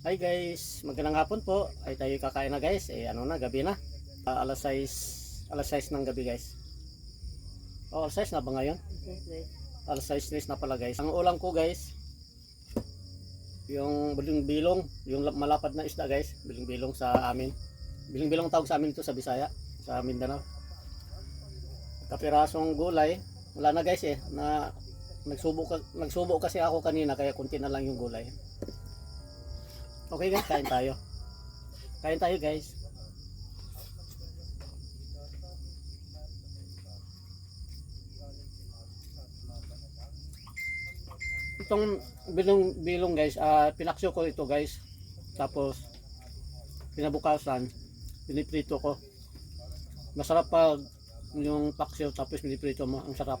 Hi guys, magandang hapon po. Ay tayo kakain na guys. Ano na, gabi na. Alas 6 ng gabi guys. Oh, alas 6 na ba ngayon? Alas 6 na pala guys. Ang ulam ko guys, yung biling-bilong, yung malapad na isda guys. Biling-bilong sa amin. Biling-bilong tawag sa amin ito sa Bisaya, sa Mindanao. Kapirasong gulay. Wala na guys na nagsubo kasi ako kanina kaya konti na lang yung gulay. Okay guys, kain tayo. Kain tayo guys. Itong bilong guys, pinaksyo ko ito guys. Tapos pinabukasan, piniprito ko. Masarap pag yung paksyo tapos piniprito mo, ang sarap.